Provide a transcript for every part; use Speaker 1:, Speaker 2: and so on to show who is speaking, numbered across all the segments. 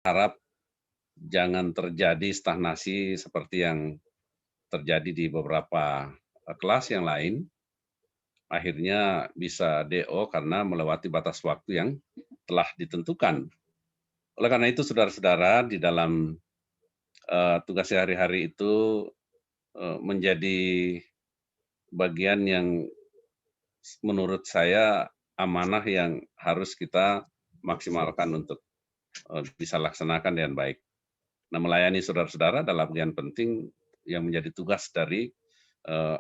Speaker 1: harap jangan terjadi stagnasi seperti yang terjadi di beberapa kelas yang lain, akhirnya bisa DO karena melewati batas waktu yang telah ditentukan. Oleh karena itu, saudara-saudara, di dalam tugas sehari-hari itu menjadi bagian yang menurut saya amanah yang harus kita maksimalkan untuk bisa laksanakan dengan baik. Nah, melayani saudara-saudara adalah bagian penting yang menjadi tugas dari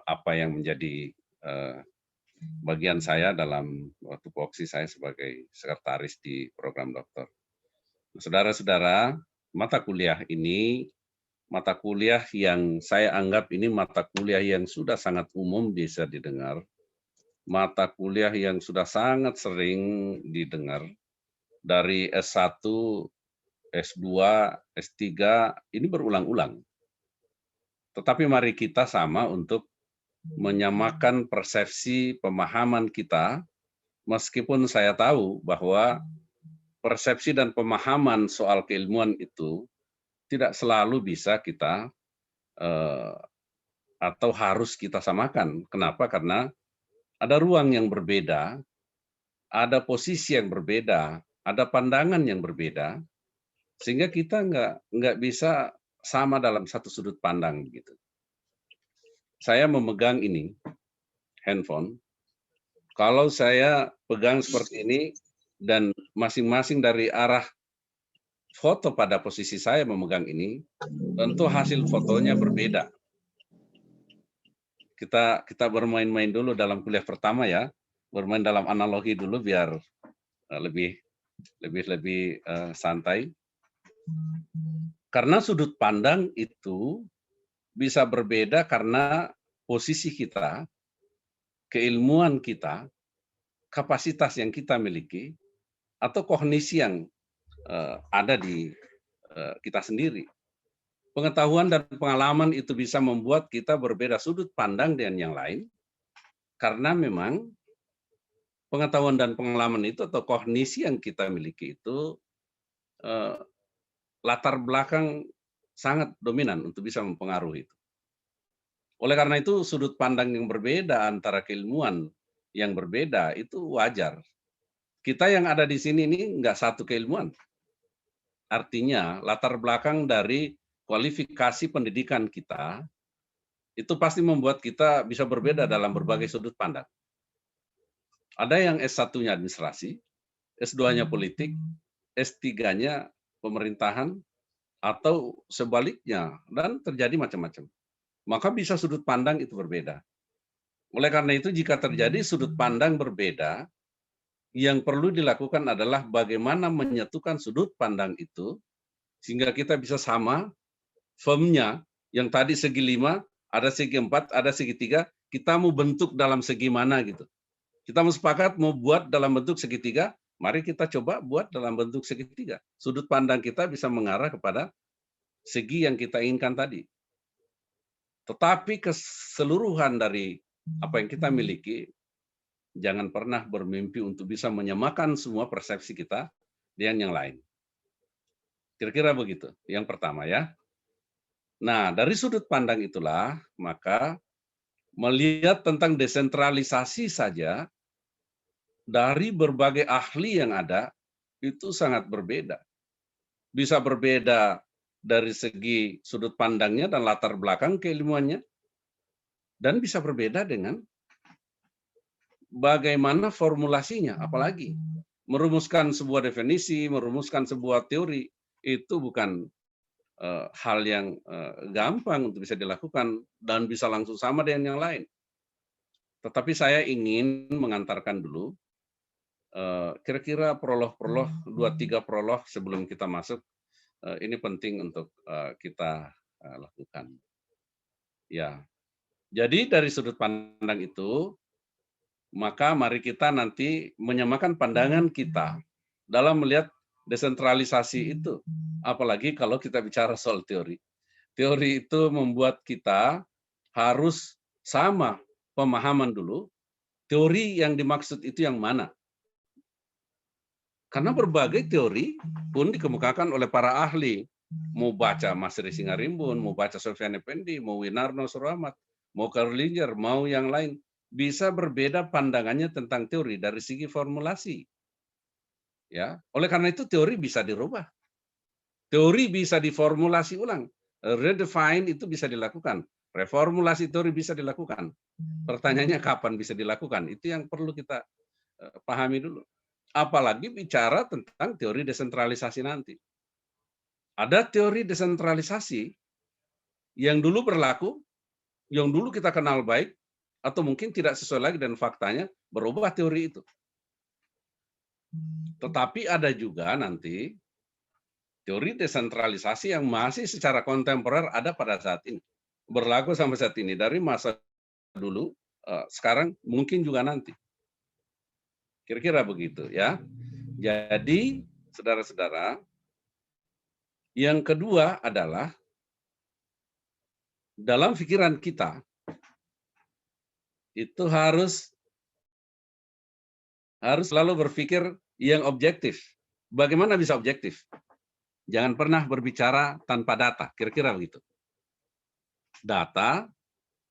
Speaker 1: apa yang menjadi bagian saya dalam tupoksi saya sebagai sekretaris di program dokter. Saudara-saudara, mata kuliah ini mata kuliah yang saya anggap ini mata kuliah yang sudah sangat umum bisa didengar, mata kuliah yang sudah sangat sering didengar dari S1, S2, S3 ini berulang-ulang. Tetapi mari kita sama untuk menyamakan persepsi pemahaman kita, meskipun saya tahu bahwa persepsi dan pemahaman soal keilmuan itu tidak selalu bisa kita atau harus kita samakan. Kenapa? Karena ada ruang yang berbeda, ada posisi yang berbeda, ada pandangan yang berbeda, sehingga kita nggak bisa sama dalam satu sudut pandang gitu. Saya memegang ini handphone. Kalau saya pegang seperti ini dan masing-masing dari arah foto pada posisi saya memegang ini, tentu hasil fotonya berbeda. Kita bermain-main dulu dalam kuliah pertama ya, bermain dalam analogi dulu biar lebih santai. Karena sudut pandang itu bisa berbeda karena posisi kita, keilmuan kita, kapasitas yang kita miliki, atau kognisi yang ada di kita sendiri. Pengetahuan dan pengalaman itu bisa membuat kita berbeda sudut pandang dengan yang lain, karena memang pengetahuan dan pengalaman itu atau kognisi yang kita miliki itu latar belakang sangat dominan untuk bisa mempengaruhi itu. Oleh karena itu, sudut pandang yang berbeda antara keilmuan yang berbeda itu wajar. Kita yang ada di sini ini nggak satu keilmuan. Artinya, latar belakang dari kualifikasi pendidikan kita itu pasti membuat kita bisa berbeda dalam berbagai sudut pandang. Ada yang S1-nya administrasi, S2-nya politik, S3-nya pemerintahan, atau sebaliknya, dan terjadi macam-macam. Maka bisa sudut pandang itu berbeda. Oleh karena itu, jika terjadi sudut pandang berbeda, yang perlu dilakukan adalah bagaimana menyatukan sudut pandang itu, sehingga kita bisa sama, firmnya, yang tadi segi 5, ada segi 4, ada segi 3, kita mau bentuk dalam segi mana gitu. Kita mau sepakat mau buat dalam bentuk segitiga, mari kita coba buat dalam bentuk segitiga. Sudut pandang kita bisa mengarah kepada segi yang kita inginkan tadi. Tetapi keseluruhan dari apa yang kita miliki, jangan pernah bermimpi untuk bisa menyamakan semua persepsi kita dengan yang lain. Kira-kira begitu, yang pertama ya. Nah, dari sudut pandang itulah, maka melihat tentang desentralisasi saja, dari berbagai ahli yang ada, itu sangat berbeda. Bisa berbeda dari segi sudut pandangnya dan latar belakang keilmuannya, dan bisa berbeda dengan bagaimana formulasinya, apalagi merumuskan sebuah definisi, merumuskan sebuah teori, itu bukan hal yang gampang untuk bisa dilakukan dan bisa langsung sama dengan yang lain. Tetapi saya ingin mengantarkan dulu kira-kira prolog-prolog, 2-3 prolog sebelum kita masuk, ini penting untuk kita lakukan. Ya, jadi dari sudut pandang itu, maka mari kita nanti menyamakan pandangan kita dalam melihat desentralisasi itu. Apalagi kalau kita bicara soal teori. Teori itu membuat kita harus sama pemahaman dulu, teori yang dimaksud itu yang mana. Karena berbagai teori pun dikemukakan oleh para ahli. Mau baca Mas Ri Singarimbun, mau baca Sofyan Effendi, mau Winarno Surahmat, mau Karl Linger, mau yang lain. Bisa berbeda pandangannya tentang teori dari segi formulasi. Ya, oleh karena itu teori bisa dirubah. Teori bisa diformulasi ulang. Redefine itu bisa dilakukan. Reformulasi teori bisa dilakukan. Pertanyaannya kapan bisa dilakukan? Itu yang perlu kita pahami dulu. Apalagi bicara tentang teori desentralisasi nanti. Ada teori desentralisasi yang dulu berlaku, yang dulu kita kenal baik, atau mungkin tidak sesuai lagi dengan faktanya, berubah teori itu. Tetapi ada juga nanti teori desentralisasi yang masih secara kontemporer ada pada saat ini. Berlaku sampai saat ini. Dari masa dulu, sekarang mungkin juga nanti. Kira-kira begitu ya. Jadi, saudara-saudara, yang kedua adalah dalam pikiran kita itu harus selalu berpikir yang objektif. Bagaimana bisa objektif? Jangan pernah berbicara tanpa data, kira-kira begitu. Data,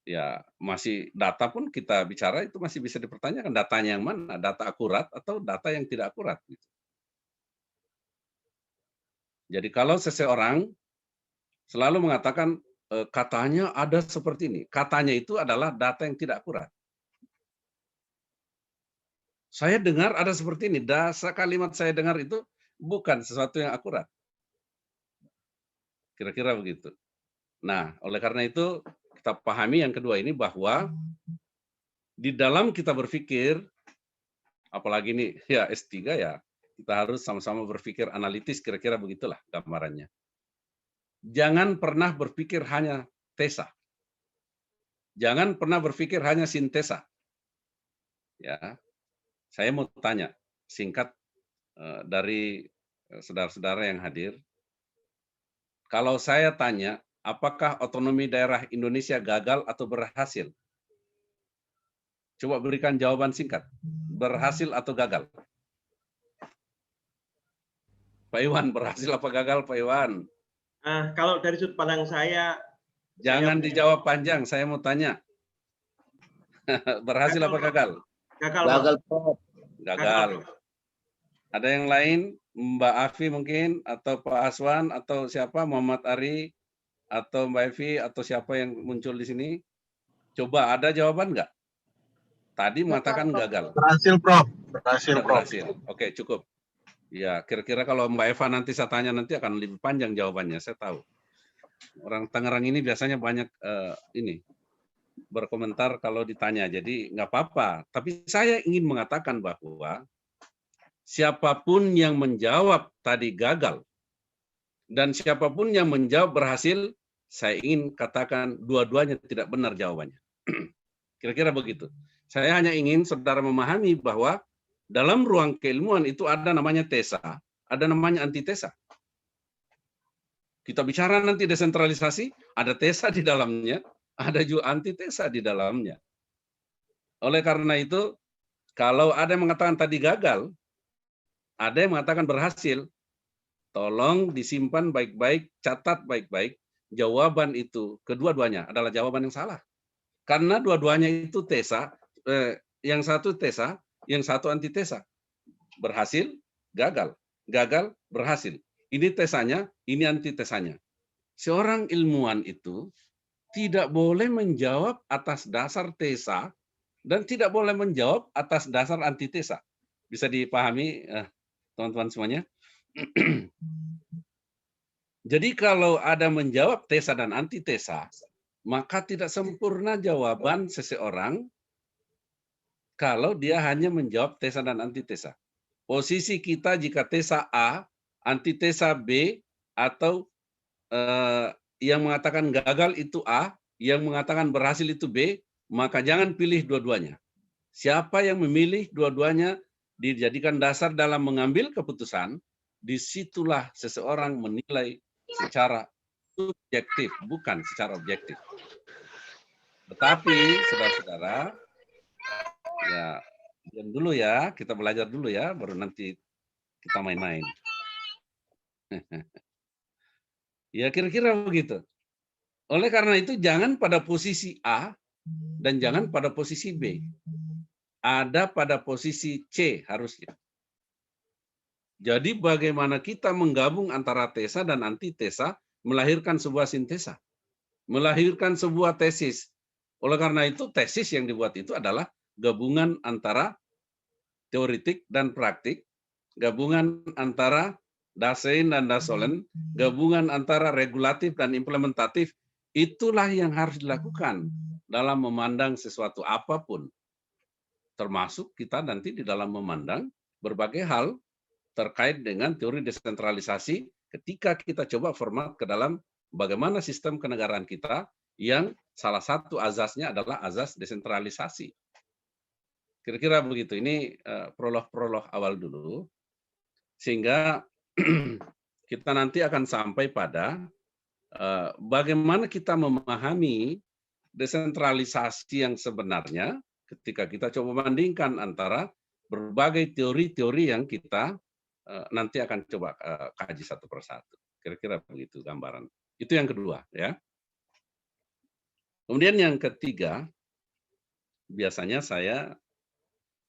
Speaker 1: ya masih data pun kita bicara itu masih bisa dipertanyakan datanya yang mana, data akurat atau data yang tidak akurat. Gitu. Jadi kalau seseorang selalu mengatakan katanya ada seperti ini, katanya itu adalah data yang tidak akurat. Saya dengar ada seperti ini, dasar kalimat saya dengar itu bukan sesuatu yang akurat. Kira-kira begitu. Nah, oleh karena itu kita pahami yang kedua ini bahwa di dalam kita berpikir, apalagi ini ya S3 ya, kita harus sama-sama berpikir analitis, kira-kira begitulah gambarannya. Jangan pernah berpikir hanya tesa. Jangan pernah berpikir hanya sintesa. Ya, saya mau tanya singkat dari saudara-saudara yang hadir. Kalau saya tanya, apakah otonomi daerah Indonesia gagal atau berhasil? Coba berikan jawaban singkat. Berhasil atau gagal? Pak Iwan, berhasil apa gagal Pak Iwan?
Speaker 2: Kalau dari sudut pandang saya...
Speaker 1: Jangan dijawab panjang, saya mau tanya. Berhasil apa gagal?
Speaker 2: Gagal.
Speaker 1: Gagal. Ada yang lain? Mbak Afi mungkin, atau Pak Aswan, atau siapa? Muhammad Ari, atau Mbak Evi, atau siapa yang muncul di sini? Coba ada jawaban nggak? Tadi mengatakan gagal.
Speaker 3: Berhasil, Prof. Berhasil, Prof.
Speaker 1: Berhasil. Oke, cukup. Ya, kira-kira kalau Mbak Eva nanti saya tanya nanti akan lebih panjang jawabannya, saya tahu. Orang Tangerang ini biasanya banyak ini berkomentar kalau ditanya, jadi nggak apa-apa. Tapi saya ingin mengatakan bahwa siapapun yang menjawab tadi gagal dan siapapun yang menjawab berhasil, saya ingin katakan dua-duanya tidak benar jawabannya. Kira-kira begitu. Saya hanya ingin saudara memahami bahwa dalam ruang keilmuan itu ada namanya tesa, ada namanya antitesa. Kita bicara nanti desentralisasi, ada tesa di dalamnya, ada juga antitesa di dalamnya. Oleh karena itu, kalau ada yang mengatakan tadi gagal, ada yang mengatakan berhasil, tolong disimpan baik-baik, catat baik-baik, jawaban itu, kedua-duanya adalah jawaban yang salah. Karena dua-duanya itu tesa, yang satu tesa, yang satu antitesa. Berhasil, gagal. Gagal, berhasil. Ini tesanya, ini antitesanya. Seorang ilmuwan itu tidak boleh menjawab atas dasar tesa dan tidak boleh menjawab atas dasar antitesa. Bisa dipahami teman-teman semuanya? Jadi kalau ada menjawab tesa dan antitesa, maka tidak sempurna jawaban seseorang kalau dia hanya menjawab tesa dan antitesa. Posisi kita jika tesa A, antitesa B, atau yang mengatakan gagal itu A, yang mengatakan berhasil itu B, maka jangan pilih dua-duanya. Siapa yang memilih dua-duanya dijadikan dasar dalam mengambil keputusan, disitulah seseorang menilai secara subjektif, bukan secara objektif. Tetapi, saudara-saudara, ya, diam dulu ya, kita belajar dulu ya, baru nanti kita main-main. Ya kira-kira begitu. Oleh karena itu jangan pada posisi A dan jangan pada posisi B. Ada pada posisi C harusnya. Jadi bagaimana kita menggabung antara tesa dan antitesa melahirkan sebuah sintesa. Melahirkan sebuah tesis. Oleh karena itu tesis yang dibuat itu adalah gabungan antara teoritik dan praktik, gabungan antara Dasein dan Dasolen, gabungan antara regulatif dan implementatif, itulah yang harus dilakukan dalam memandang sesuatu apapun. Termasuk kita nanti di dalam memandang berbagai hal terkait dengan teori desentralisasi ketika kita coba format ke dalam bagaimana sistem kenegaraan kita yang salah satu azasnya adalah azas desentralisasi. Kira-kira begitu. Ini prolog-prolog awal dulu. Sehingga kita nanti akan sampai pada bagaimana kita memahami desentralisasi yang sebenarnya ketika kita coba bandingkan antara berbagai teori-teori yang kita nanti akan coba kaji satu persatu. Kira-kira begitu gambaran. Itu yang kedua, ya. Kemudian yang ketiga, biasanya saya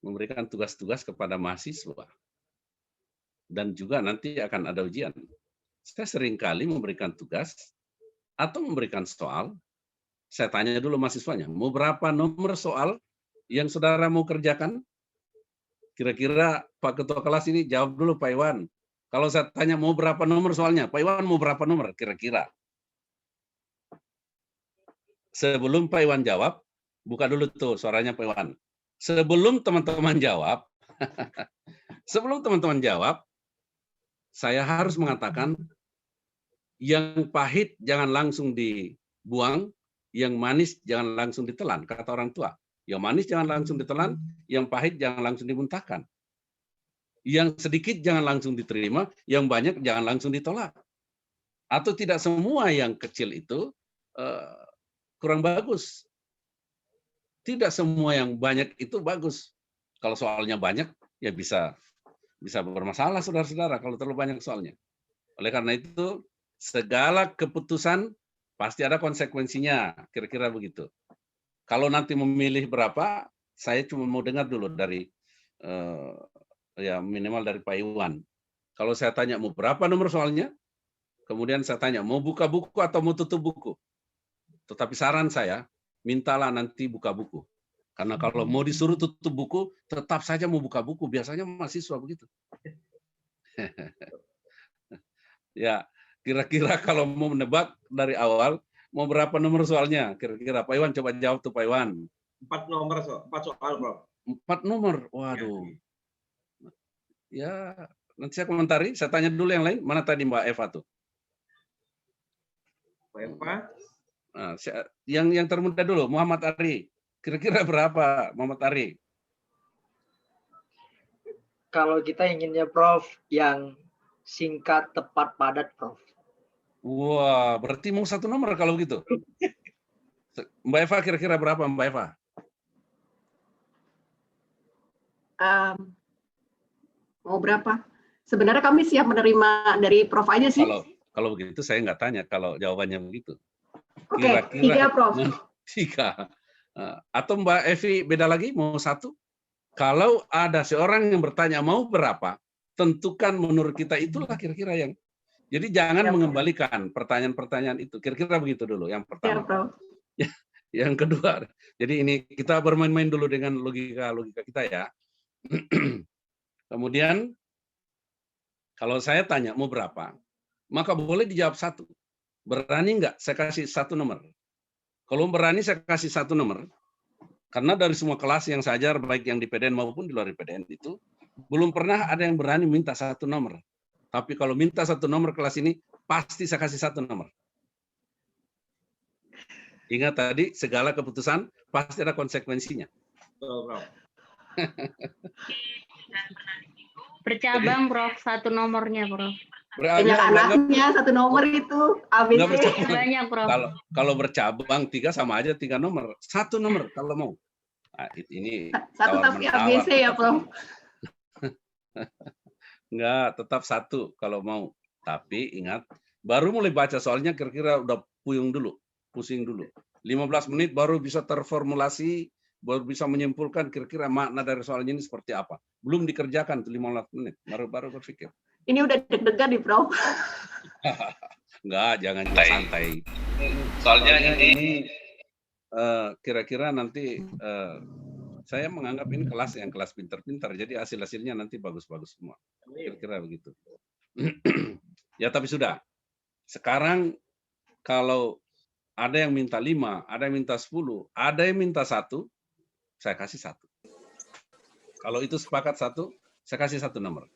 Speaker 1: memberikan tugas-tugas kepada mahasiswa. Dan juga nanti akan ada ujian. Saya seringkali memberikan tugas atau memberikan soal. Saya tanya dulu mahasiswanya, mau berapa nomor soal yang saudara mau kerjakan? Kira-kira Pak Ketua kelas ini jawab dulu Pak Iwan. Kalau saya tanya mau berapa nomor soalnya, Pak Iwan mau berapa nomor kira-kira? Sebelum Pak Iwan jawab, buka dulu tuh suaranya Pak Iwan. Sebelum teman-teman jawab, saya harus mengatakan yang pahit jangan langsung dibuang, yang manis jangan langsung ditelan, kata orang tua. Yang manis jangan langsung ditelan, yang pahit jangan langsung dimuntahkan. Yang sedikit jangan langsung diterima, yang banyak jangan langsung ditolak. Atau tidak semua yang kecil itu kurang bagus. Tidak semua yang banyak itu bagus. Kalau soalnya banyak, ya bisa bermasalah saudara-saudara kalau terlalu banyak soalnya. Oleh karena itu, segala keputusan pasti ada konsekuensinya, kira-kira begitu. Kalau nanti memilih berapa, saya cuma mau dengar dulu dari ya minimal dari Pak Iwan. Kalau saya tanya mau berapa nomor soalnya, kemudian saya tanya mau buka buku atau mau tutup buku. Tetapi saran saya, mintalah nanti buka buku. Karena kalau mau disuruh tutup buku, tetap saja mau buka buku. Biasanya mahasiswa begitu. Ya, kira-kira kalau mau menebak dari awal, mau berapa nomor soalnya? Kira-kira Pak Iwan coba jawab tuh Pak Iwan.
Speaker 2: 4 nomor, 4 soal, Bro.
Speaker 1: 4 nomor, waduh. Ya, nanti saya komentari. Saya tanya dulu yang lain. Mana tadi Mbak Eva tuh?
Speaker 2: Mbak Eva?
Speaker 1: Nah, yang termuda dulu, Muhammad Ari. Kira-kira berapa, Muhammad Ari?
Speaker 4: Kalau kita inginnya, Prof, yang singkat, tepat, padat, Prof.
Speaker 1: Wah, berarti mau 1 nomor kalau gitu. Mbak Eva kira-kira berapa, Mbak Eva?
Speaker 5: Mau berapa? Sebenarnya kami siap menerima dari Prof aja sih.
Speaker 1: Kalau begitu saya nggak tanya kalau jawabannya begitu.
Speaker 5: Oke, 3 Prof.
Speaker 1: 3. Atau Mbak Evi beda lagi mau 1? Kalau ada seorang yang bertanya mau berapa, tentukan menurut kita itulah kira-kira yang. Jadi jangan mengembalikan pertanyaan-pertanyaan itu. Kira-kira begitu dulu yang pertama.
Speaker 5: Ya, Prof.
Speaker 1: Yang kedua, jadi ini kita bermain-main dulu dengan logika kita ya. Kemudian kalau saya tanya mau berapa, maka boleh dijawab 1. Berani nggak saya kasih 1 nomor? Kalau berani saya kasih 1 nomor, karena dari semua kelas yang saya ajar, baik yang di PDN maupun di luar PDN itu, belum pernah ada yang berani minta 1 nomor. Tapi kalau minta 1 nomor kelas ini, pasti saya kasih 1 nomor. Ingat tadi, segala keputusan pasti ada konsekuensinya.
Speaker 6: Bercabang, Prof. 1 nomornya, Prof.
Speaker 5: Banyak anaknya 1 nomor itu. ABC.
Speaker 6: Banyak, Prof.
Speaker 1: Kalau bercabang 3 sama aja 3 nomor. 1 nomor kalau mau. Nah, ini
Speaker 5: 1 tapi ABC ya, Prof.
Speaker 1: Enggak, tetap 1 kalau mau. Tapi ingat, baru mulai baca soalnya kira-kira udah puyeng dulu, pusing dulu. 15 menit baru bisa terformulasi, baru bisa menyimpulkan kira-kira makna dari soalnya ini seperti apa. Belum dikerjakan tuh 15 menit, baru berpikir.
Speaker 5: Ini udah deg-degan nih, Prof.
Speaker 1: Enggak, jangan juga santai. Soalnya ini kira-kira nanti saya menganggap ini kelas pintar-pintar, jadi hasil-hasilnya nanti bagus-bagus semua. Kira-kira begitu. Ya tapi sudah. Sekarang kalau ada yang minta 5, ada yang minta 10, ada yang minta 1, saya kasih 1. Kalau itu sepakat 1, saya kasih 1 nomor.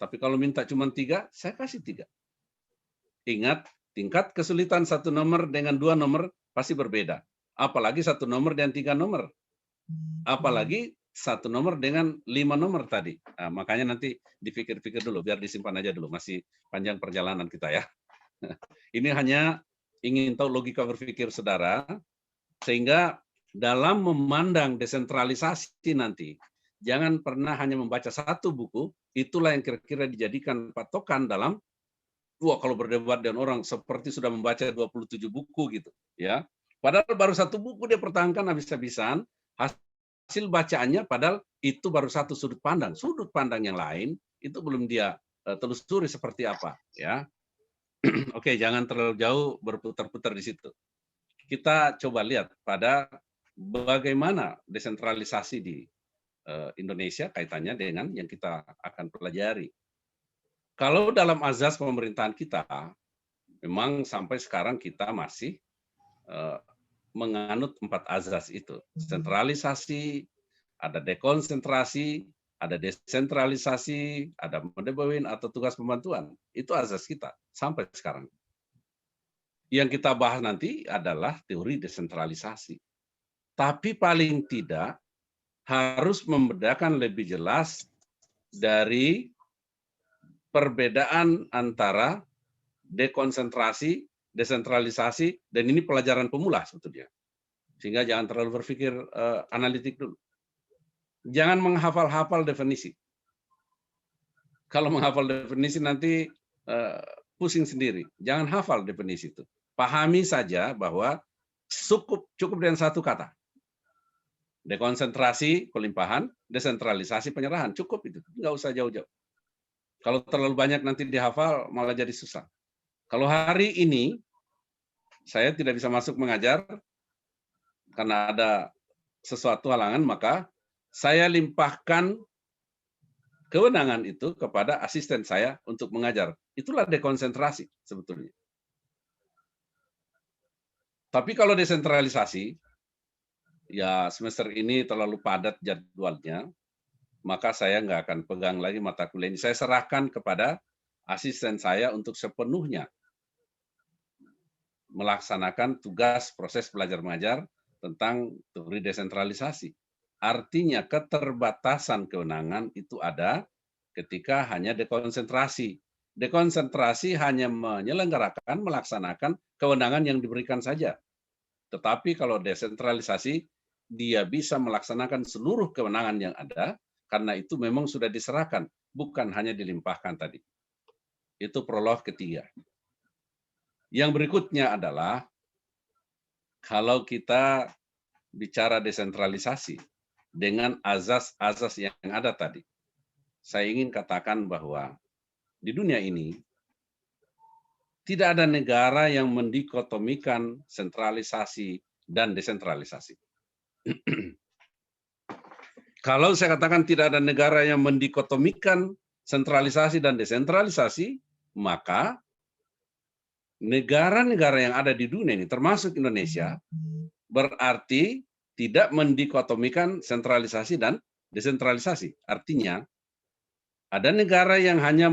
Speaker 1: Tapi kalau minta cuma 3, saya kasih 3. Ingat, tingkat kesulitan 1 nomor dengan 2 nomor pasti berbeda. Apalagi 1 nomor dan 3 nomor. Apalagi 1 nomor dengan 5 nomor tadi. Nah, makanya nanti dipikir-pikir dulu, biar disimpan aja dulu. Masih panjang perjalanan kita ya. Ini hanya ingin tahu logika berpikir saudara, sehingga dalam memandang desentralisasi nanti, jangan pernah hanya membaca 1 buku, itulah yang kira-kira dijadikan patokan dalam, wah kalau berdebat dengan orang seperti sudah membaca 27 buku gitu. Ya. Padahal baru 1 buku dia pertahankan habis-habisan, hasil bacaannya padahal itu baru 1 sudut pandang. Sudut pandang yang lain itu belum dia telusuri seperti apa. Ya. Oke, jangan terlalu jauh berputar-putar di situ. Kita coba lihat pada bagaimana desentralisasi di Indonesia kaitannya dengan yang kita akan pelajari. Kalau dalam azas pemerintahan kita, memang sampai sekarang kita masih menganut 4 azas itu. Sentralisasi, ada dekonsentrasi, ada desentralisasi, ada mendebawin atau tugas pembantuan. Itu azas kita sampai sekarang. Yang kita bahas nanti adalah teori desentralisasi. Tapi paling tidak harus membedakan lebih jelas dari perbedaan antara dekonsentrasi, desentralisasi, dan ini pelajaran pemula sebetulnya. Sehingga jangan terlalu berpikir analitik dulu. Jangan menghafal-hafal definisi. Kalau menghafal definisi nanti pusing sendiri. Jangan hafal definisi itu. Pahami saja bahwa cukup dengan 1 kata. Dekonsentrasi, pelimpahan, desentralisasi, penyerahan. Cukup itu. Nggak usah jauh-jauh. Kalau terlalu banyak nanti dihafal, malah jadi susah. Kalau hari ini, saya tidak bisa masuk mengajar, karena ada sesuatu halangan, maka saya limpahkan kewenangan itu kepada asisten saya untuk mengajar. Itulah dekonsentrasi sebetulnya. Tapi kalau desentralisasi, ya semester ini terlalu padat jadwalnya, maka saya nggak akan pegang lagi mata kuliah ini. Saya serahkan kepada asisten saya untuk sepenuhnya melaksanakan tugas proses belajar mengajar tentang teori desentralisasi. Artinya keterbatasan kewenangan itu ada ketika hanya dekonsentrasi. Dekonsentrasi hanya menyelenggarakan, melaksanakan kewenangan yang diberikan saja. Tetapi kalau desentralisasi, dia bisa melaksanakan seluruh kewenangan yang ada, karena itu memang sudah diserahkan, bukan hanya dilimpahkan tadi. Itu prolog ketiga. Yang berikutnya adalah, kalau kita bicara desentralisasi dengan azas-azas yang ada tadi, saya ingin katakan bahwa di dunia ini tidak ada negara yang mendikotomikan sentralisasi dan desentralisasi. Kalau saya katakan tidak ada negara yang mendikotomikan sentralisasi dan desentralisasi, maka negara-negara yang ada di dunia ini, termasuk Indonesia, berarti tidak mendikotomikan sentralisasi dan desentralisasi. Artinya, ada negara yang hanya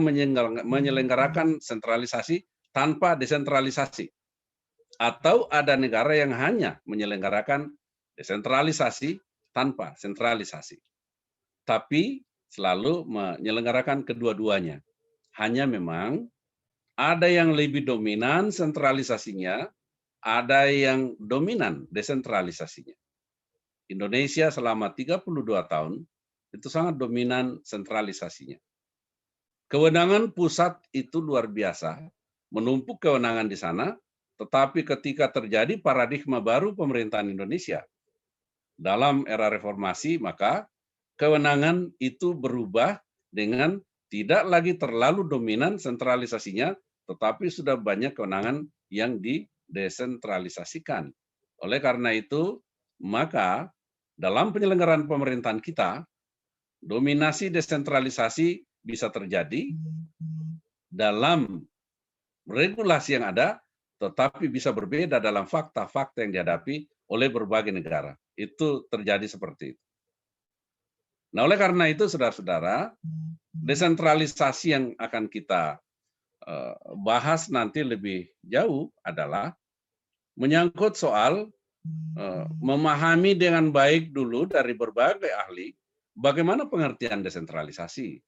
Speaker 1: menyelenggarakan sentralisasi tanpa desentralisasi. Atau ada negara yang hanya menyelenggarakan desentralisasi tanpa sentralisasi. Tapi selalu menyelenggarakan kedua-duanya. Hanya memang ada yang lebih dominan sentralisasinya, ada yang dominan desentralisasinya. Indonesia selama 32 tahun itu sangat dominan sentralisasinya. Kewenangan pusat itu luar biasa, menumpuk kewenangan di sana, tetapi ketika terjadi paradigma baru pemerintahan Indonesia dalam era reformasi, maka kewenangan itu berubah dengan tidak lagi terlalu dominan sentralisasinya, tetapi sudah banyak kewenangan yang didesentralisasikan. Oleh karena itu, maka dalam penyelenggaraan pemerintahan kita, dominasi desentralisasi bisa terjadi dalam regulasi yang ada, tetapi bisa berbeda dalam fakta-fakta yang dihadapi oleh berbagai negara. Itu terjadi seperti itu. Nah, oleh karena itu, saudara-saudara, desentralisasi yang akan kita bahas nanti lebih jauh adalah menyangkut soal memahami dengan baik dulu dari berbagai ahli bagaimana pengertian desentralisasi.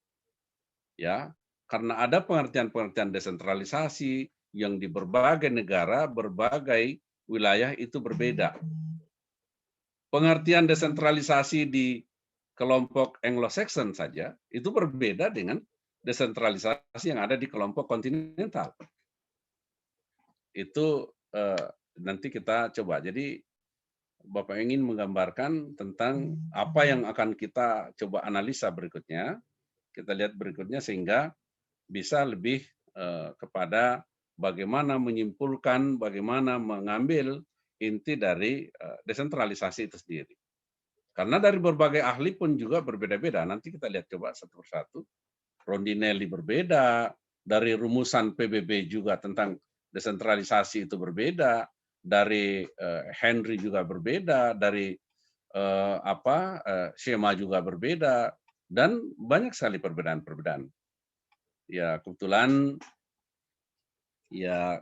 Speaker 1: Ya, karena ada pengertian-pengertian desentralisasi yang di berbagai negara, berbagai wilayah itu berbeda. Pengertian desentralisasi di kelompok Anglo-Saxon saja itu berbeda dengan desentralisasi yang ada di kelompok kontinental. Itu nanti kita coba. Jadi Bapak ingin menggambarkan tentang apa yang akan kita coba analisa berikutnya. Kita lihat berikutnya sehingga bisa lebih kepada bagaimana menyimpulkan, bagaimana mengambil inti dari desentralisasi itu sendiri. Karena dari berbagai ahli pun juga berbeda-beda. Nanti kita lihat coba satu persatu. Rondinelli berbeda, dari rumusan PBB juga tentang desentralisasi itu berbeda, dari Henry juga berbeda, dari Schema juga berbeda, dan banyak sekali perbedaan-perbedaan. Ya kebetulan ya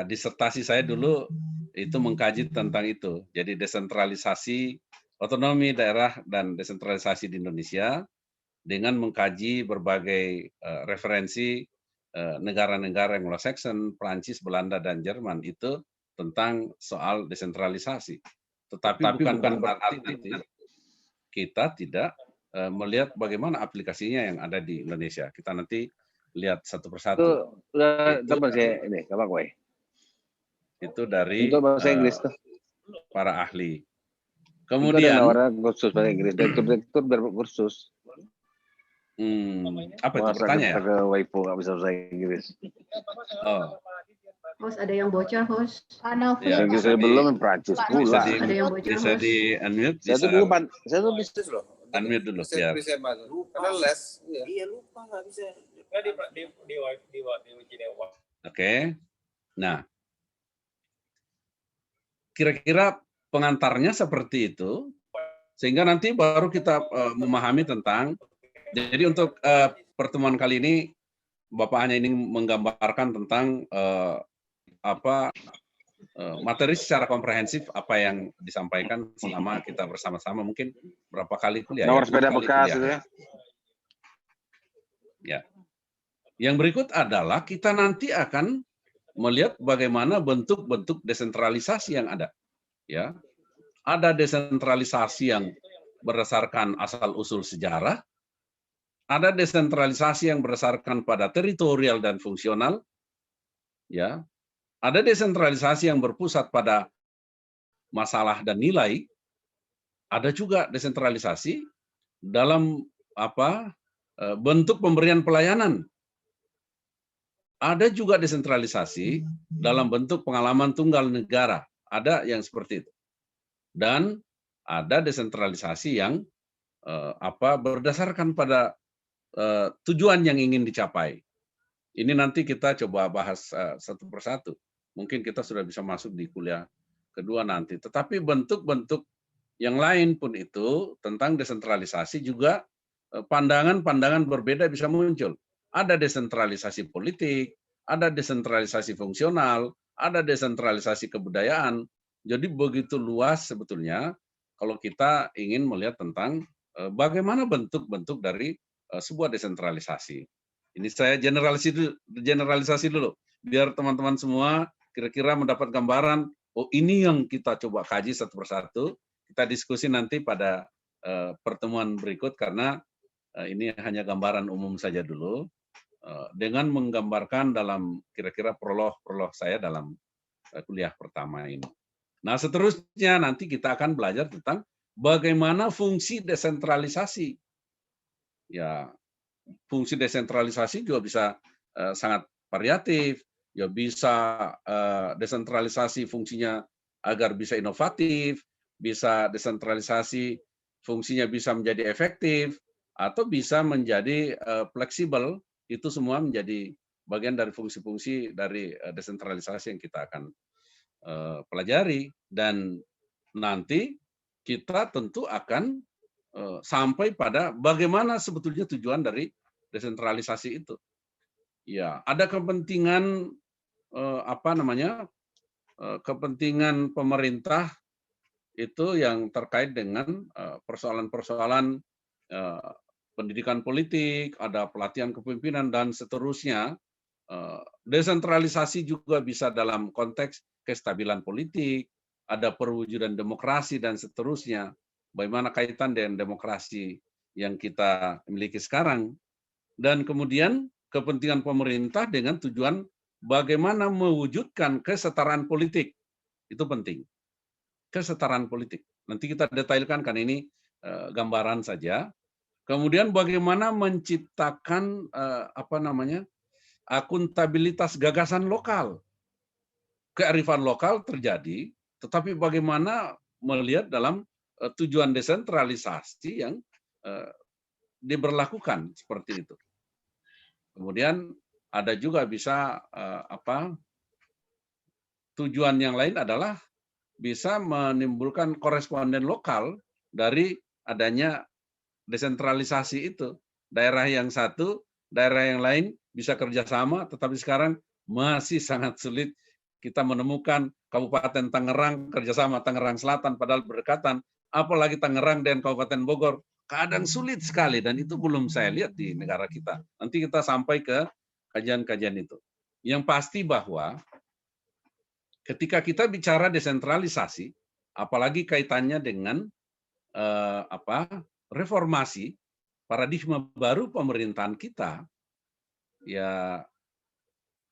Speaker 1: disertasi saya dulu itu mengkaji tentang itu. Jadi desentralisasi otonomi daerah dan desentralisasi di Indonesia dengan mengkaji berbagai referensi negara-negara Anglo-Saxon, Prancis, Belanda, dan Jerman itu tentang soal desentralisasi. Tetapi bukan berarti kita tidak melihat bagaimana aplikasinya yang ada di Indonesia. Kita nanti lihat satu persatu. Itu dari para ahli. Kemudian
Speaker 7: kursus bahasa Inggris, direktur kursus.
Speaker 1: Apa itu pertanyaan ya?
Speaker 7: Ke Waipo nggak bisa bahasa Inggris.
Speaker 1: Oh.
Speaker 5: Host, ada yang bocor, host.
Speaker 1: Ya,
Speaker 7: Inggris saya belum Prancis pula.
Speaker 5: Ada yang bocor,
Speaker 1: Bisa
Speaker 5: host.
Speaker 1: di unmute.
Speaker 7: Saya tuh bisnis loh.
Speaker 1: Unmute dulu ya.
Speaker 7: Karena les.
Speaker 8: Iya lupa nggak bisa.
Speaker 1: Oke. Nah, kira-kira pengantarnya seperti itu, sehingga nanti baru kita memahami tentang. Jadi untuk pertemuan kali ini, Bapak hanya ingin menggambarkan tentang materi secara komprehensif apa yang disampaikan selama kita bersama-sama, mungkin berapa kali kuliah.
Speaker 7: Nomor sepeda bekas itu ya.
Speaker 1: Ya. Yang berikut adalah kita nanti akan melihat bagaimana bentuk-bentuk desentralisasi yang ada. Ya. Ada desentralisasi yang berdasarkan asal-usul sejarah, ada desentralisasi yang berdasarkan pada teritorial dan fungsional, ya. Ada desentralisasi yang berpusat pada masalah dan nilai. Ada juga desentralisasi dalam bentuk pemberian pelayanan. Ada juga desentralisasi dalam bentuk pengalaman tunggal negara. Ada yang seperti itu. Dan ada desentralisasi yang berdasarkan pada tujuan yang ingin dicapai. Ini nanti kita coba bahas satu persatu. Mungkin kita sudah bisa masuk di kuliah kedua nanti. Tetapi bentuk-bentuk yang lain pun itu tentang desentralisasi juga pandangan-pandangan berbeda bisa muncul. Ada desentralisasi politik, ada desentralisasi fungsional, ada desentralisasi kebudayaan. Jadi begitu luas sebetulnya kalau kita ingin melihat tentang bagaimana bentuk-bentuk dari sebuah desentralisasi. Ini saya generalisasi dulu, biar teman-teman semua kira-kira mendapat gambaran, oh ini yang kita coba kaji satu persatu, kita diskusi nanti pada pertemuan berikut, karena ini hanya gambaran umum saja dulu. dengan menggambarkan dalam kira-kira prolog saya dalam kuliah pertama ini. Nah, seterusnya nanti kita akan belajar tentang bagaimana fungsi desentralisasi. Ya, fungsi desentralisasi juga bisa sangat variatif. Ya, bisa desentralisasi fungsinya agar bisa inovatif, bisa desentralisasi fungsinya bisa menjadi efektif, atau bisa menjadi fleksibel. Itu semua menjadi bagian dari fungsi-fungsi dari desentralisasi yang kita akan pelajari. Dan nanti kita tentu akan sampai pada bagaimana sebetulnya tujuan dari desentralisasi itu. Ya, ada kepentingan kepentingan pemerintah itu yang terkait dengan persoalan-persoalan pendidikan politik, ada pelatihan kepemimpinan dan seterusnya. Desentralisasi juga bisa dalam konteks kestabilan politik, ada perwujudan demokrasi dan seterusnya. Bagaimana kaitan dengan demokrasi yang kita miliki sekarang. Dan kemudian kepentingan pemerintah dengan tujuan bagaimana mewujudkan kesetaraan politik. Itu penting. Kesetaraan politik. Nanti kita detailkan, kan ini gambaran saja. Kemudian bagaimana menciptakan akuntabilitas gagasan lokal. Kearifan lokal terjadi, tetapi bagaimana melihat dalam tujuan desentralisasi yang diberlakukan seperti itu. Kemudian ada juga bisa tujuan yang lain adalah bisa menimbulkan koresponden lokal dari adanya desentralisasi itu. Daerah yang satu, daerah yang lain bisa kerjasama, tetapi sekarang masih sangat sulit kita menemukan Kabupaten Tangerang kerjasama Tangerang Selatan padahal berdekatan, apalagi Tangerang dan Kabupaten Bogor. Kadang sulit sekali, dan itu belum saya lihat di negara kita. Nanti kita sampai ke kajian-kajian itu. Yang pasti bahwa ketika kita bicara desentralisasi, apalagi kaitannya dengan reformasi, paradigma baru pemerintahan kita, ya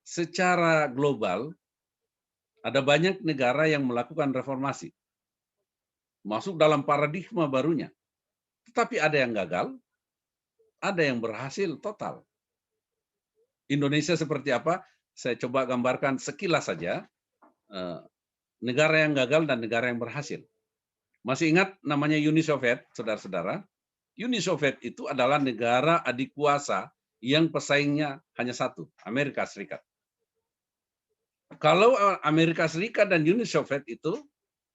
Speaker 1: secara global ada banyak negara yang melakukan reformasi, masuk dalam paradigma barunya. Tetapi ada yang gagal, ada yang berhasil total. Indonesia seperti apa? Saya coba gambarkan sekilas saja. Negara yang gagal dan negara yang berhasil. Masih ingat namanya Uni Soviet, saudara-saudara? Uni Soviet itu adalah negara adik kuasa yang pesaingnya hanya satu, Amerika Serikat. Kalau Amerika Serikat dan Uni Soviet itu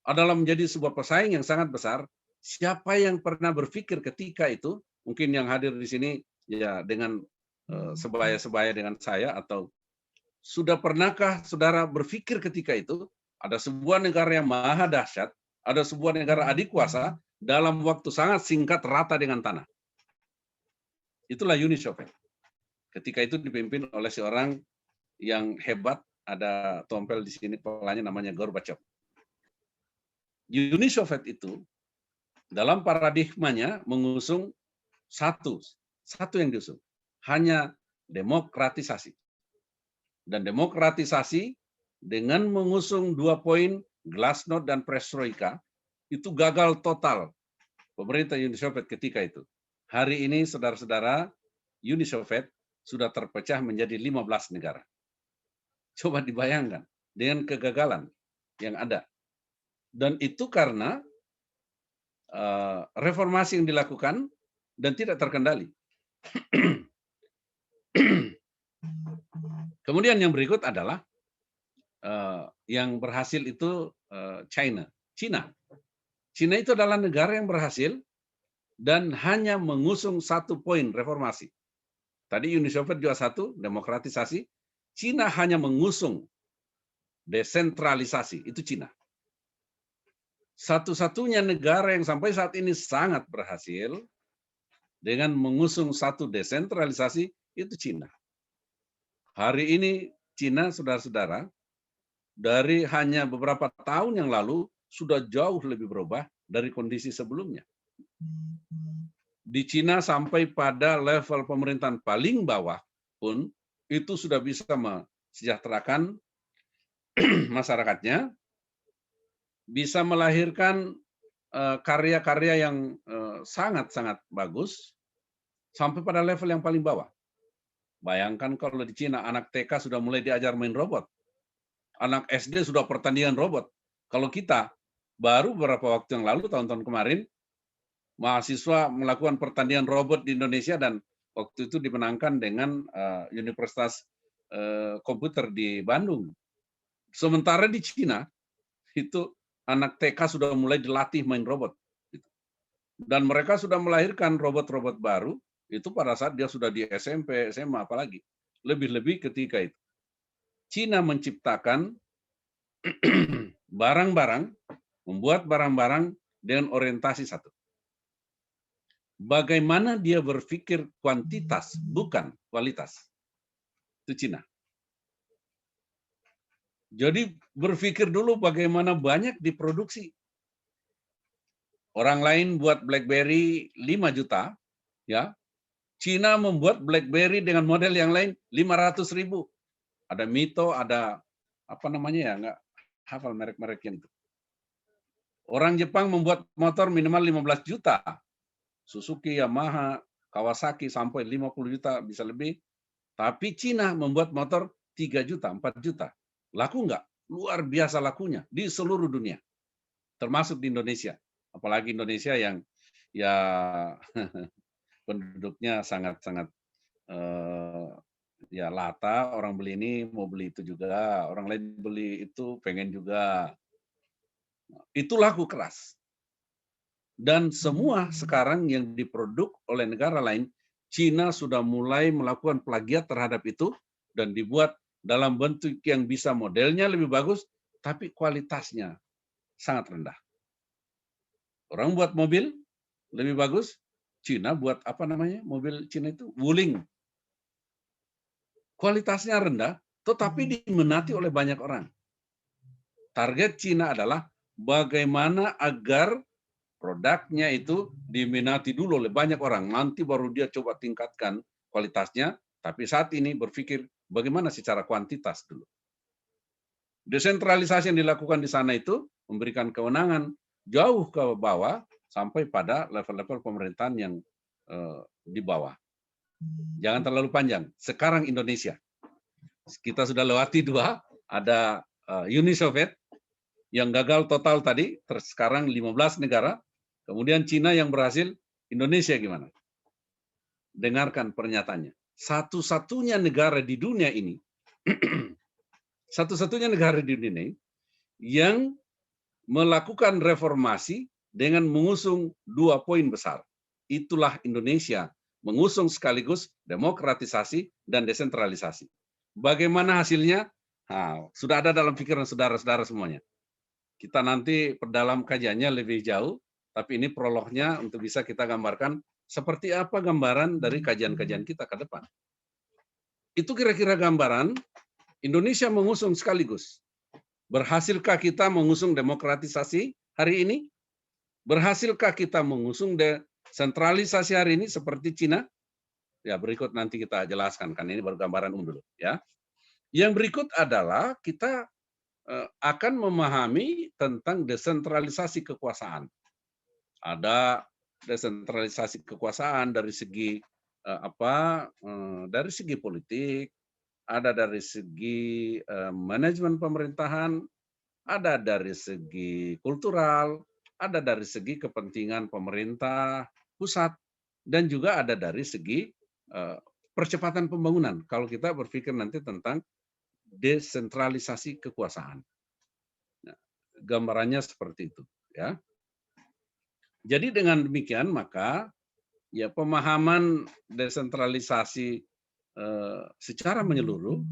Speaker 1: adalah menjadi sebuah pesaing yang sangat besar, siapa yang pernah berpikir ketika itu, mungkin yang hadir di sini ya dengan sebaya-sebaya dengan saya, atau sudah pernahkah saudara berpikir ketika itu ada sebuah negara yang maha dahsyat, ada sebuah negara adik kuasa dalam waktu sangat singkat rata dengan tanah. Itulah Uni Soviet. Ketika itu dipimpin oleh seorang yang hebat, ada tompel di sini kepalanya namanya Gorbachev. Uni Soviet itu dalam paradigmanya mengusung satu yang diusung, hanya demokratisasi. Dan demokratisasi dengan mengusung 2 poin, Glasnost dan Perestroika, itu gagal total pemerintah Uni Soviet ketika itu. Hari ini, saudara-saudara, Uni Soviet sudah terpecah menjadi 15 negara. Coba dibayangkan dengan kegagalan yang ada. Dan itu karena reformasi yang dilakukan dan tidak terkendali. Kemudian yang berikut adalah yang berhasil itu China. China itu adalah negara yang berhasil dan hanya mengusung 1 poin reformasi. Tadi Uni Soviet juga 1, demokratisasi. China hanya mengusung desentralisasi, itu China. Satu-satunya negara yang sampai saat ini sangat berhasil dengan mengusung 1 desentralisasi itu China. Hari ini China, saudara-saudara, dari hanya beberapa tahun yang lalu sudah jauh lebih berubah dari kondisi sebelumnya. Di China sampai pada level pemerintahan paling bawah, pun itu sudah bisa mesejahterakan masyarakatnya, bisa melahirkan karya-karya yang sangat-sangat bagus sampai pada level yang paling bawah. Bayangkan kalau di Cina anak TK sudah mulai diajar main robot. Anak SD sudah pertandingan robot. Kalau kita baru beberapa waktu yang lalu, tahun-tahun kemarin, mahasiswa melakukan pertandingan robot di Indonesia dan waktu itu dimenangkan dengan Universitas Komputer di Bandung. Sementara di Cina, itu anak TK sudah mulai dilatih main robot. Dan mereka sudah melahirkan robot-robot baru, itu pada saat dia sudah di SMP, SMA, apalagi. Lebih-lebih ketika itu. Cina menciptakan barang-barang, membuat barang-barang dengan orientasi satu. Bagaimana dia berpikir kuantitas, bukan kualitas. Itu Cina. Jadi berpikir dulu bagaimana banyak diproduksi. Orang lain buat BlackBerry 5 juta, ya. Cina membuat BlackBerry dengan model yang lain 500.000. Ada Mito, ada apa namanya ya, nggak hafal merek-mereknya itu. Orang Jepang membuat motor minimal 15 juta. Suzuki, Yamaha, Kawasaki sampai 50 juta, bisa lebih. Tapi Cina membuat motor 3 juta, 4 juta. Laku nggak? Luar biasa lakunya di seluruh dunia. Termasuk di Indonesia. Apalagi Indonesia yang ya penduduknya sangat-sangat ya lata, orang beli ini mau beli itu juga, orang lain beli itu pengen juga. Itu laku keras. Dan semua sekarang yang diproduk oleh negara lain, Cina sudah mulai melakukan plagiat terhadap itu dan dibuat dalam bentuk yang bisa modelnya lebih bagus, tapi kualitasnya sangat rendah. Orang buat mobil lebih bagus, Cina buat apa namanya? Mobil Cina itu Wuling. Kualitasnya rendah, tetapi diminati oleh banyak orang. Target Cina adalah bagaimana agar produknya itu diminati dulu oleh banyak orang. Nanti baru dia coba tingkatkan kualitasnya, tapi saat ini berpikir bagaimana secara kuantitas dulu. Desentralisasi yang dilakukan di sana itu memberikan kewenangan jauh ke bawah sampai pada level-level pemerintahan yang di bawah. Jangan terlalu panjang. Sekarang Indonesia. Kita sudah lewati 2, ada Uni Soviet yang gagal total tadi, sekarang 15 negara. Kemudian Cina yang berhasil, Indonesia gimana? Dengarkan pernyataannya. Satu-satunya negara di dunia ini, satu-satunya negara di dunia ini yang melakukan reformasi dengan mengusung 2 poin besar. Itulah Indonesia, mengusung sekaligus demokratisasi dan desentralisasi. Bagaimana hasilnya? Nah, sudah ada dalam pikiran saudara-saudara semuanya. Kita nanti perdalam kajiannya lebih jauh, tapi ini prolognya untuk bisa kita gambarkan seperti apa gambaran dari kajian-kajian kita ke depan. Itu kira-kira gambaran Indonesia mengusung sekaligus. Berhasilkah kita mengusung demokratisasi hari ini? Berhasilkah kita mengusung desentralisasi hari ini seperti Cina? Ya, berikut nanti kita jelaskan, kan ini baru gambaran dulu. Ya. Yang berikut adalah kita akan memahami tentang desentralisasi kekuasaan. Ada desentralisasi kekuasaan dari segi dari segi politik, ada dari segi manajemen pemerintahan, ada dari segi kultural, ada dari segi kepentingan pemerintah pusat, dan juga ada dari segi percepatan pembangunan. Kalau kita berpikir nanti tentang desentralisasi kekuasaan. Nah, gambarannya seperti itu, ya. Jadi dengan demikian maka ya pemahaman desentralisasi secara menyeluruh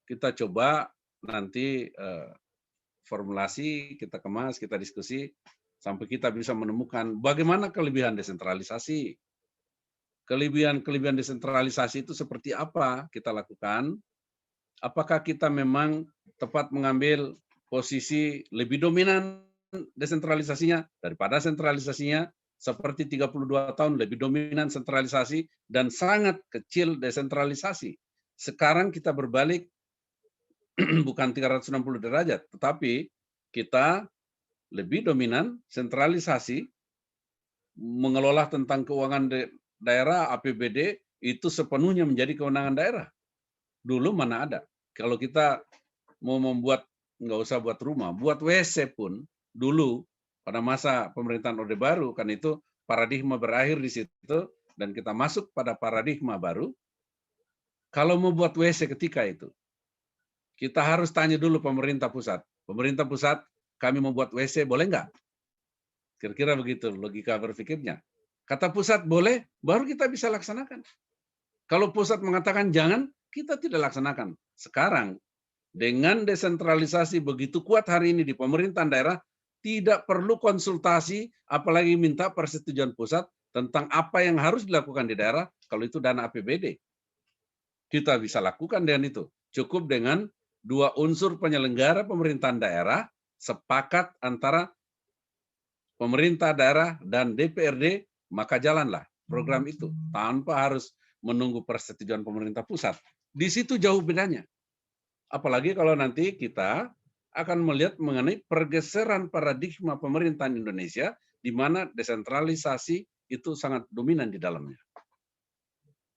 Speaker 1: kita coba nanti formulasi, kita kemas, kita diskusi sampai kita bisa menemukan bagaimana kelebihan desentralisasi. Kelebihan-kelebihan desentralisasi itu seperti apa kita lakukan? Apakah kita memang tepat mengambil posisi lebih dominan desentralisasinya daripada sentralisasinya, seperti 32 tahun lebih dominan sentralisasi dan sangat kecil desentralisasi. Sekarang kita berbalik bukan 360 derajat, tetapi kita lebih dominan sentralisasi, mengelola tentang keuangan daerah, APBD, itu sepenuhnya menjadi kewenangan daerah. Dulu mana ada. Kalau kita mau membuat, nggak usah buat rumah, buat WC pun, dulu pada masa pemerintahan Orde Baru, kan itu paradigma berakhir di situ, dan kita masuk pada paradigma baru. Kalau mau buat WC ketika itu, kita harus tanya dulu pemerintah pusat. Pemerintah pusat, kami mau buat WC, boleh nggak? Kira-kira begitu logika berpikirnya. Kata pusat boleh, baru kita bisa laksanakan. Kalau pusat mengatakan jangan, kita tidak laksanakan. Sekarang, dengan desentralisasi begitu kuat hari ini di pemerintahan daerah, tidak perlu konsultasi, apalagi minta persetujuan pusat tentang apa yang harus dilakukan di daerah, kalau itu dana APBD. Kita bisa lakukan dengan itu. Cukup dengan dua unsur penyelenggara pemerintahan daerah, sepakat antara pemerintah daerah dan DPRD, maka jalanlah program itu tanpa harus menunggu persetujuan pemerintah pusat. Di situ jauh bedanya. Apalagi kalau nanti kita akan melihat mengenai pergeseran paradigma pemerintahan Indonesia, di mana desentralisasi itu sangat dominan di dalamnya.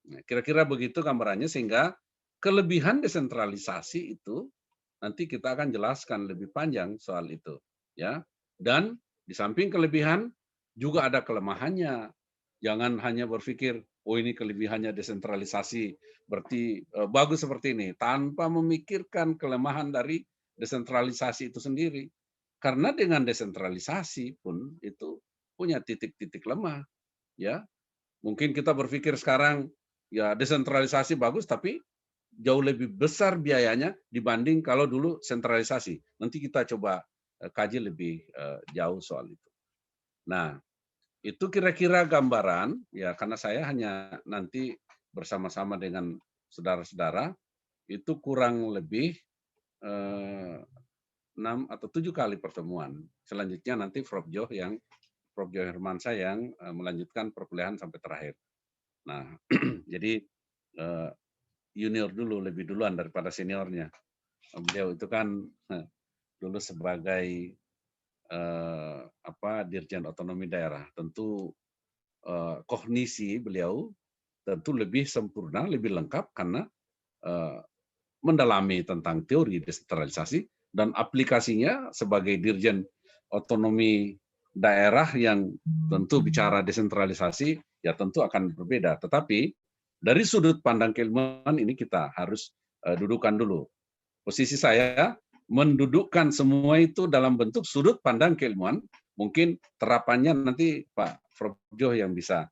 Speaker 1: Nah, kira-kira begitu gambarannya, sehingga kelebihan desentralisasi itu nanti kita akan jelaskan lebih panjang soal itu, ya. Dan di samping kelebihan juga ada kelemahannya. Jangan hanya berpikir, oh ini kelebihannya desentralisasi, berarti bagus seperti ini, tanpa memikirkan kelemahan dari desentralisasi itu sendiri. Karena dengan desentralisasi pun itu punya titik-titik lemah, ya. Mungkin kita berpikir sekarang ya desentralisasi bagus, tapi jauh lebih besar biayanya dibanding kalau dulu sentralisasi. Nanti kita coba kaji lebih jauh soal itu. Nah, itu kira-kira gambaran, ya, karena saya hanya nanti bersama-sama dengan saudara-saudara, itu kurang lebih 6 atau 7 kali pertemuan. Selanjutnya nanti Prof. Joh Hermansyah yang melanjutkan perkuliahan sampai terakhir. Nah, jadi junior dulu, lebih duluan daripada seniornya. Beliau itu kan dulu sebagai Dirjen Otonomi Daerah. Tentu kognisi beliau tentu lebih sempurna, lebih lengkap karena mendalami tentang teori desentralisasi dan aplikasinya sebagai Dirjen Otonomi Daerah yang tentu bicara desentralisasi ya tentu akan berbeda. Tetapi dari sudut pandang keilmuan ini kita harus dudukan dulu. Posisi saya mendudukkan semua itu dalam bentuk sudut pandang keilmuan. Mungkin terapannya nanti Pak Prof. Joh yang bisa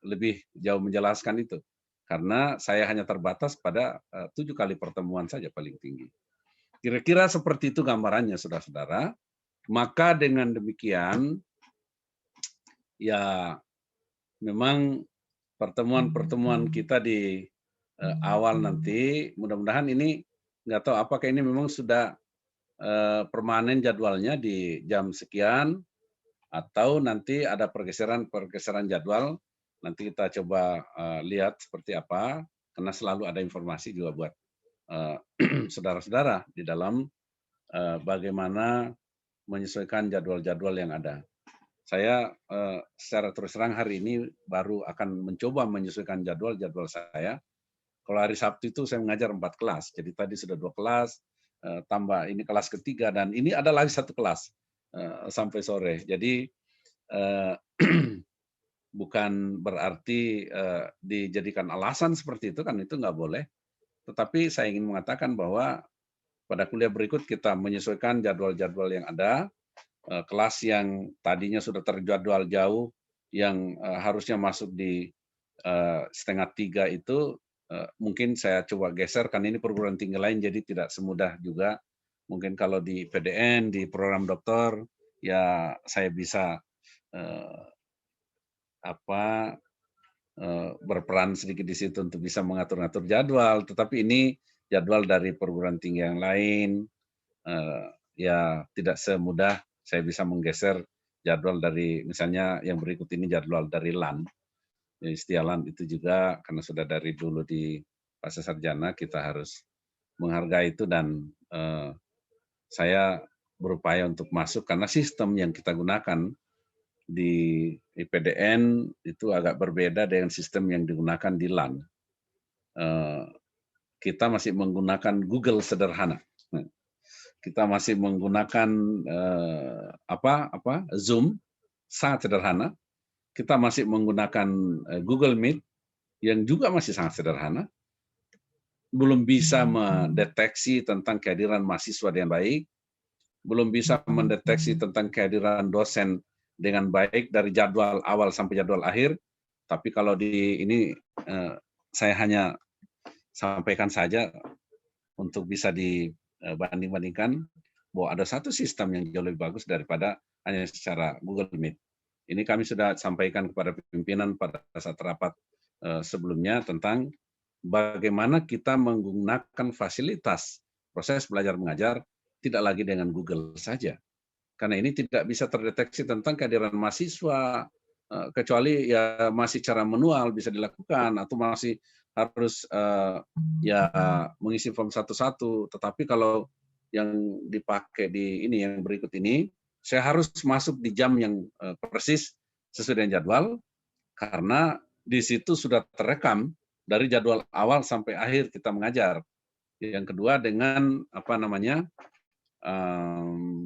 Speaker 1: lebih jauh menjelaskan itu. Karena saya hanya terbatas pada 7 kali pertemuan saja paling tinggi. Kira-kira seperti itu gambarannya, saudara-saudara. Maka dengan demikian, ya memang pertemuan-pertemuan kita di awal nanti, mudah-mudahan ini nggak tahu apakah ini memang sudah permanen jadwalnya di jam sekian, atau nanti ada pergeseran jadwal. Nanti kita coba lihat seperti apa, karena selalu ada informasi juga buat saudara-saudara di dalam bagaimana menyesuaikan jadwal-jadwal yang ada. Saya secara terus terang hari ini baru akan mencoba menyesuaikan jadwal saya. Kalau hari Sabtu itu saya mengajar 4 kelas, jadi tadi sudah 2 kelas, tambah ini kelas ketiga, dan ini ada lagi 1 kelas sampai sore. Jadi bukan berarti dijadikan alasan seperti itu, kan itu nggak boleh. Tetapi saya ingin mengatakan bahwa pada kuliah berikut kita menyesuaikan jadwal-jadwal yang ada, kelas yang tadinya sudah terjadwal jauh, yang harusnya masuk di 2:30 itu, mungkin saya coba geser, kan ini perguruan tinggi lain, jadi tidak semudah juga. Mungkin kalau di PDN, di program doktor, ya saya bisa berperan sedikit di situ untuk bisa mengatur-ngatur jadwal. Tetapi ini jadwal dari perguruan tinggi yang lain, ya tidak semudah saya bisa menggeser jadwal dari, misalnya yang berikut ini jadwal dari LAN. Jadi Setialan itu juga karena sudah dari dulu di pasca sarjana kita harus menghargai itu dan saya berupaya untuk masuk karena sistem yang kita gunakan di IPDN itu agak berbeda dengan sistem yang digunakan di LAN. Kita masih menggunakan Google sederhana. Kita masih menggunakan Zoom sangat sederhana. Kita masih menggunakan Google Meet yang juga masih sangat sederhana. Belum bisa mendeteksi tentang kehadiran mahasiswa dengan baik, belum bisa mendeteksi tentang kehadiran dosen dengan baik dari jadwal awal sampai jadwal akhir. Tapi kalau di ini saya hanya sampaikan saja untuk bisa dibanding-bandingkan bahwa ada satu sistem yang jauh lebih bagus daripada hanya secara Google Meet. Ini kami sudah sampaikan kepada pimpinan pada saat rapat sebelumnya tentang bagaimana kita menggunakan fasilitas proses belajar mengajar tidak lagi dengan Google saja. Karena ini tidak bisa terdeteksi tentang kehadiran mahasiswa, kecuali ya masih cara manual bisa dilakukan atau masih harus mengisi form satu-satu. Tetapi kalau yang dipakai di ini yang berikut ini, saya harus masuk di jam yang persis sesuai dengan jadwal, karena di situ sudah terekam dari jadwal awal sampai akhir kita mengajar. Yang kedua dengan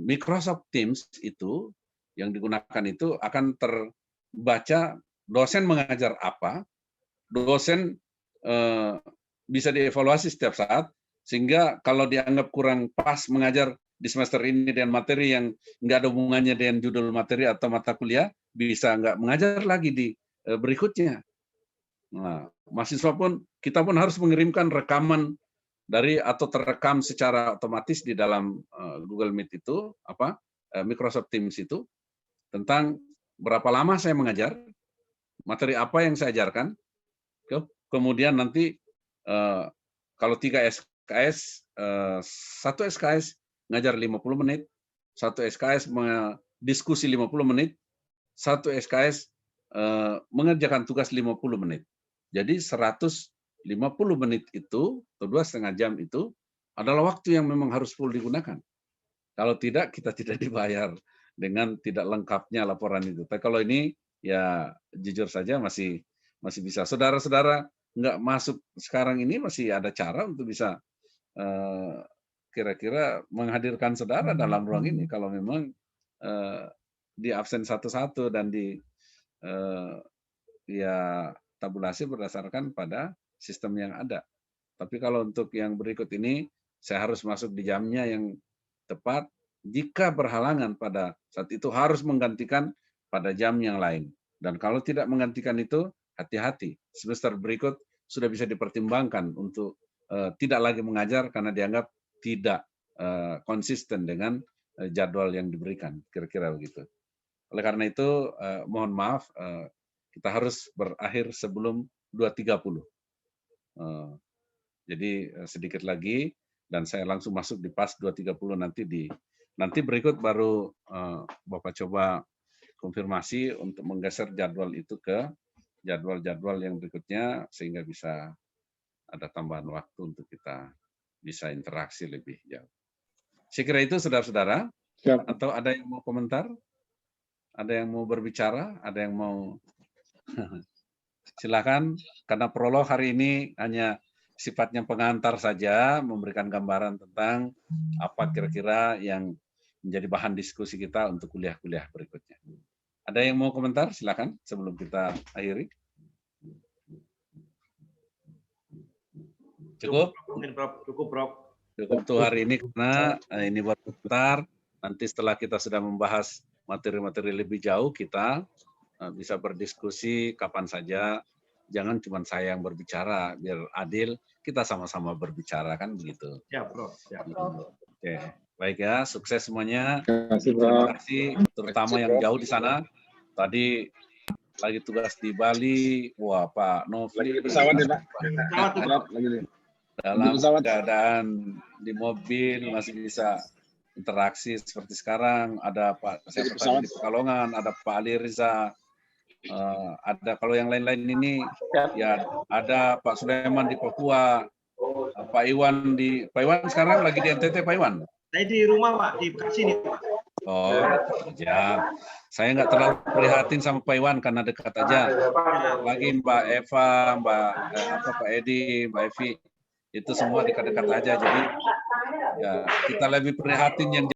Speaker 1: Microsoft Teams itu yang digunakan itu akan terbaca dosen mengajar apa, dosen bisa dievaluasi setiap saat, sehingga kalau dianggap kurang pas mengajar di semester ini dengan materi yang nggak ada hubungannya dengan judul materi atau mata kuliah, bisa nggak mengajar lagi di berikutnya. Nah, mahasiswa pun, kita pun harus mengirimkan rekaman dari atau terekam secara otomatis di dalam Google Meet itu, Microsoft Teams itu, tentang berapa lama saya mengajar, materi apa yang saya ajarkan, kemudian nanti kalau 3 SKS, 1 SKS ngajar 50 menit, 1 SKS diskusi 50 menit, 1 SKS mengerjakan tugas 50 menit. Jadi 150 menit itu, atau 2,5 jam itu, adalah waktu yang memang harus full digunakan. Kalau tidak, kita tidak dibayar dengan tidak lengkapnya laporan itu. Tapi kalau ini, ya jujur saja masih bisa. Saudara-saudara nggak masuk sekarang ini masih ada cara untuk bisa kira-kira menghadirkan saudara dalam ruang ini. Kalau memang di absen satu-satu dan di tabulasi berdasarkan pada sistem yang ada. Tapi kalau untuk yang berikut ini, saya harus masuk di jamnya yang tepat. Jika berhalangan pada saat itu harus menggantikan pada jam yang lain. Dan kalau tidak menggantikan itu, hati-hati. Semester berikut sudah bisa dipertimbangkan untuk tidak lagi mengajar karena dianggap tidak konsisten dengan jadwal yang diberikan. Kira-kira begitu. Oleh karena itu, mohon maaf, kita harus berakhir sebelum 2.30. Jadi sedikit lagi dan saya langsung masuk di pas 2.30 nanti berikut baru Bapak coba konfirmasi untuk menggeser jadwal itu ke jadwal-jadwal yang berikutnya sehingga bisa ada tambahan waktu untuk kita bisa interaksi lebih jauh. Saya kira itu saudara-saudara. Atau ada yang mau komentar? Ada yang mau berbicara? Ada yang mau silakan, karena prolog hari ini hanya sifatnya pengantar saja, memberikan gambaran tentang apa kira-kira yang menjadi bahan diskusi kita untuk kuliah-kuliah berikutnya. Ada yang mau komentar? Silakan sebelum kita akhiri. Cukup?
Speaker 2: Mungkin Prof. Cukup, Prof.
Speaker 1: Cukup untuk hari ini karena ini buat sebentar. Nanti setelah kita sudah membahas materi-materi lebih jauh, kita bisa berdiskusi kapan saja. Jangan cuma saya yang berbicara, biar adil, kita sama-sama berbicara, kan begitu.
Speaker 2: Ya, Prof. Ya,
Speaker 1: Oke, baik ya, sukses semuanya.
Speaker 3: Terima kasih,
Speaker 1: Terima kasih, terutama yang jauh di sana. Tadi lagi tugas di Bali, wah Pak Novi.
Speaker 3: Lagi di pesawat ya, Pak.
Speaker 1: Dalam keadaan di mobil masih bisa interaksi seperti sekarang. Ada Pak saya di Pekalongan, ada Pak Ali Riza, Ada kalau yang lain-lain ini ya ada Pak Sulaiman di Papua, Pak Iwan sekarang lagi di NTT, Pak Iwan.
Speaker 2: Saya di rumah Pak, di Bekasi nih Pak.
Speaker 1: Oh, ya. Saya nggak terlalu prihatin sama Pak Iwan karena dekat aja. Lagi Mbak Eva, Pak Edi, Mbak Evi, itu semua dekat-dekat aja. Jadi ya kita lebih prihatin yang